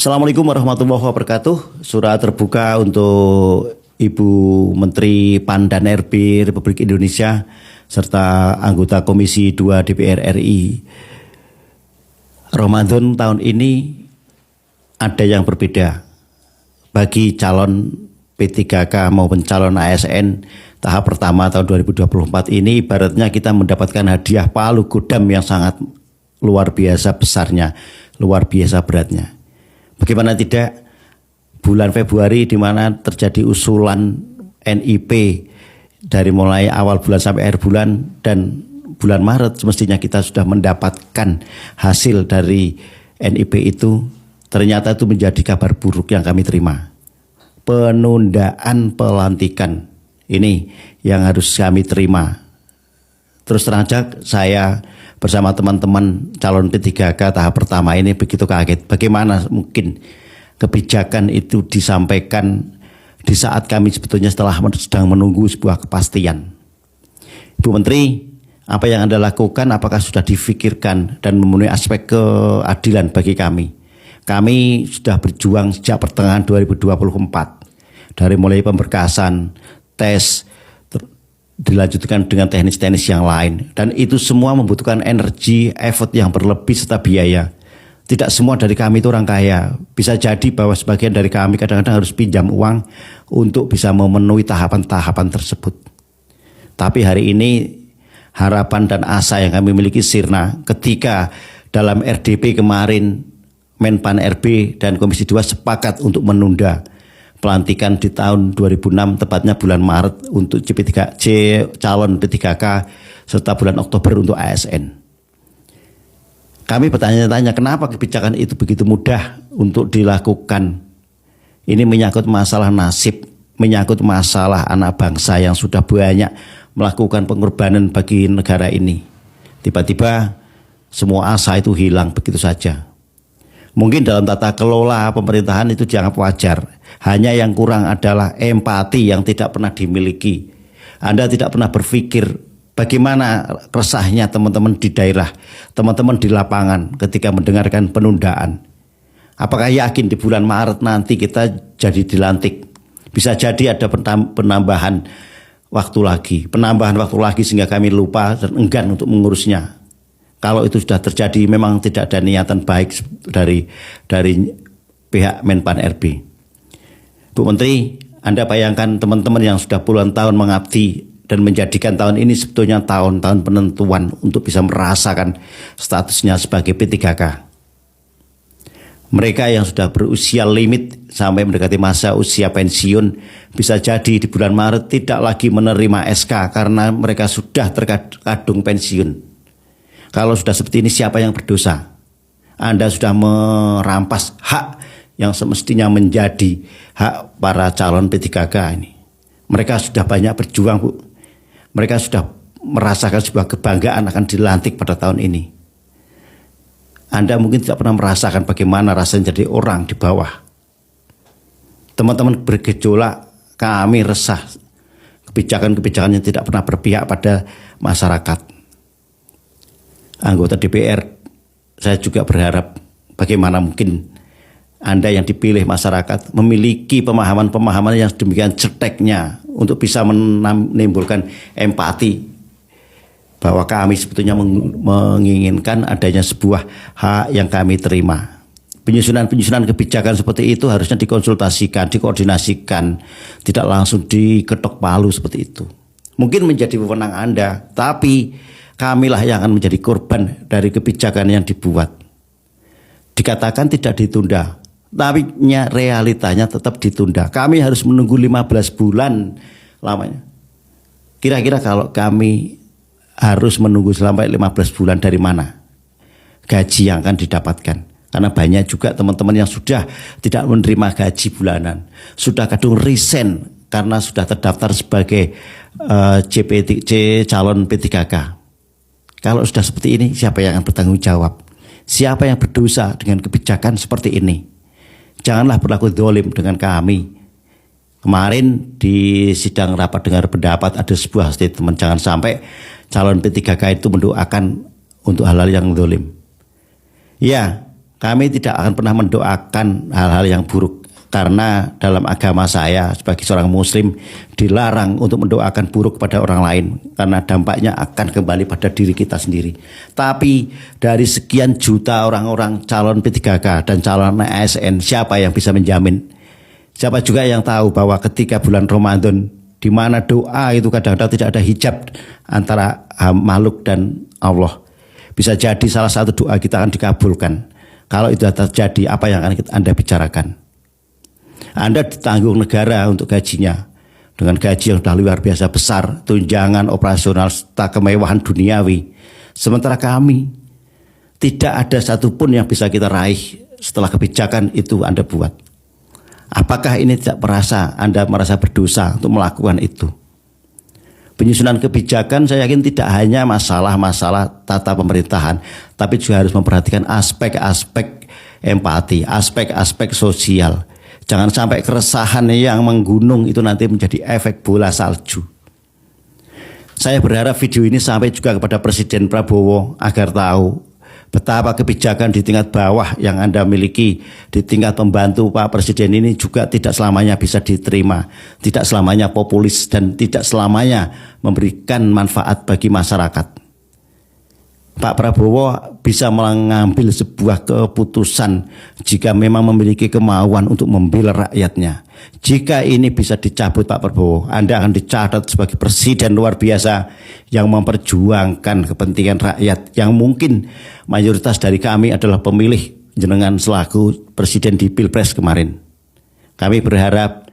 Assalamualaikum warahmatullahi wabarakatuh. Surat terbuka untuk Ibu Menteri PAN dan RB Republik Indonesia serta anggota Komisi 2 DPR RI. Ramadan tahun ini ada yang berbeda. Bagi calon P3K maupun calon ASN tahap pertama tahun 2024 ini ibaratnya kita mendapatkan hadiah palu godam yang sangat luar biasa besarnya, luar biasa beratnya. Bagaimana tidak, bulan Februari di mana terjadi usulan NIP dari mulai awal bulan sampai akhir bulan, dan bulan Maret semestinya kita sudah mendapatkan hasil dari NIP itu. Ternyata itu menjadi kabar buruk yang kami terima. Penundaan pelantikan ini yang harus kami terima. Terus terang saja saya bersama teman-teman calon P3K tahap pertama ini begitu kaget. Bagaimana mungkin kebijakan itu disampaikan di saat kami sebetulnya sedang menunggu sebuah kepastian. Ibu Menteri, apa yang Anda lakukan apakah sudah difikirkan dan memenuhi aspek keadilan bagi kami? Kami sudah berjuang sejak pertengahan 2024. Dari mulai pemberkasan, tes, dilanjutkan dengan teknis-teknis yang lain, dan itu semua membutuhkan energi, effort yang berlebih serta biaya. Tidak semua dari kami itu orang kaya. Bisa jadi bahwa sebagian dari kami kadang-kadang harus pinjam uang untuk bisa memenuhi tahapan-tahapan tersebut. Tapi hari ini harapan dan asa yang kami miliki sirna ketika dalam RDP kemarin Menpan RB dan Komisi 2 sepakat untuk menunda pelantikan di tahun 2006, tepatnya bulan Maret untuk calon P3K serta bulan Oktober untuk ASN. Kami bertanya-tanya kenapa kebijakan itu begitu mudah untuk dilakukan. Ini menyangkut masalah nasib, menyangkut masalah anak bangsa yang sudah banyak melakukan pengorbanan bagi negara ini. Tiba-tiba semua asa itu hilang begitu saja. Mungkin dalam tata kelola pemerintahan itu dianggap wajar. Hanya yang kurang adalah empati yang tidak pernah dimiliki. Anda tidak pernah berpikir bagaimana resahnya teman-teman di daerah, teman-teman di lapangan ketika mendengarkan penundaan. Apakah yakin di bulan Maret nanti kita jadi dilantik? Bisa jadi ada penambahan waktu lagi sehingga kami lupa dan enggan untuk mengurusnya. Kalau itu sudah terjadi memang tidak ada niatan baik dari pihak Menpan RB. Bu Menteri, Anda bayangkan teman-teman yang sudah puluhan tahun mengabdi dan menjadikan tahun ini sebetulnya tahun-tahun penentuan untuk bisa merasakan statusnya sebagai P3K. Mereka yang sudah berusia limit sampai mendekati masa usia pensiun bisa jadi di bulan Maret tidak lagi menerima SK karena mereka sudah terkadung pensiun. Kalau sudah seperti ini siapa yang berdosa? Anda sudah merampas hak yang semestinya menjadi hak para calon P3K ini. Mereka sudah banyak berjuang, Bu. Mereka sudah merasakan sebuah kebanggaan akan dilantik pada tahun ini. Anda mungkin tidak pernah merasakan bagaimana rasanya jadi orang di bawah. Teman-teman bergejolak, kami resah. Kebijakan-kebijakan yang tidak pernah berpihak pada masyarakat. Anggota DPR, saya juga berharap bagaimana mungkin Anda yang dipilih masyarakat memiliki pemahaman-pemahaman yang demikian ceteknya untuk bisa menimbulkan empati bahwa kami sebetulnya menginginkan adanya sebuah hak yang kami terima. Penyusunan kebijakan seperti itu harusnya dikonsultasikan, dikoordinasikan, tidak langsung diketok palu seperti itu. Mungkin menjadi wewenang Anda, tapi kamilah yang akan menjadi korban dari kebijakan yang dibuat. Dikatakan tidak ditunda, tapi realitanya tetap ditunda. Kami harus menunggu 15 bulan lamanya. Kira-kira kalau kami harus menunggu sampai 15 bulan, dari mana gaji yang akan didapatkan? Karena banyak juga teman-teman yang sudah tidak menerima gaji bulanan, sudah kadung resign karena sudah terdaftar sebagai calon P3K. Kalau sudah seperti ini, siapa yang akan bertanggung jawab? Siapa yang berdosa dengan kebijakan seperti ini? Janganlah berlaku zalim dengan kami. Kemarin di sidang rapat dengar pendapat ada sebuah statement, jangan sampai calon P3K itu mendoakan untuk hal-hal yang zalim. Ya, Kami tidak akan pernah mendoakan hal-hal yang buruk. Karena dalam agama saya sebagai seorang muslim dilarang untuk mendoakan buruk pada orang lain. Karena dampaknya akan kembali pada diri kita sendiri. Tapi dari sekian juta orang-orang calon P3K dan calon ASN, siapa yang bisa menjamin? Siapa juga yang tahu bahwa ketika bulan Ramadan, di mana doa itu kadang-kadang tidak ada hijab antara makhluk dan Allah. Bisa jadi salah satu doa kita akan dikabulkan. Kalau itu terjadi, apa yang akan Anda bicarakan? Anda ditanggung negara untuk gajinya. Dengan gaji yang sudah luar biasa besar, tunjangan operasional serta kemewahan duniawi. Sementara kami, tidak ada satupun yang bisa kita raih setelah kebijakan itu Anda buat. Apakah ini tidak Anda merasa berdosa untuk melakukan itu? Penyusunan kebijakan saya yakin tidak hanya masalah-masalah tata pemerintahan, tapi juga harus memperhatikan aspek-aspek empati, aspek-aspek sosial. Jangan sampai keresahan yang menggunung itu nanti menjadi efek bola salju. Saya berharap video ini sampai juga kepada Presiden Prabowo agar tahu betapa kebijakan di tingkat bawah yang Anda miliki, di tingkat pembantu Pak Presiden ini juga tidak selamanya bisa diterima, tidak selamanya populis dan tidak selamanya memberikan manfaat bagi masyarakat. Pak Prabowo bisa mengambil sebuah keputusan jika memang memiliki kemauan untuk membela rakyatnya. Jika ini bisa dicabut Pak Prabowo, Anda akan dicatat sebagai presiden luar biasa yang memperjuangkan kepentingan rakyat yang mungkin mayoritas dari kami adalah pemilih jenengan selaku presiden di Pilpres kemarin. Kami berharap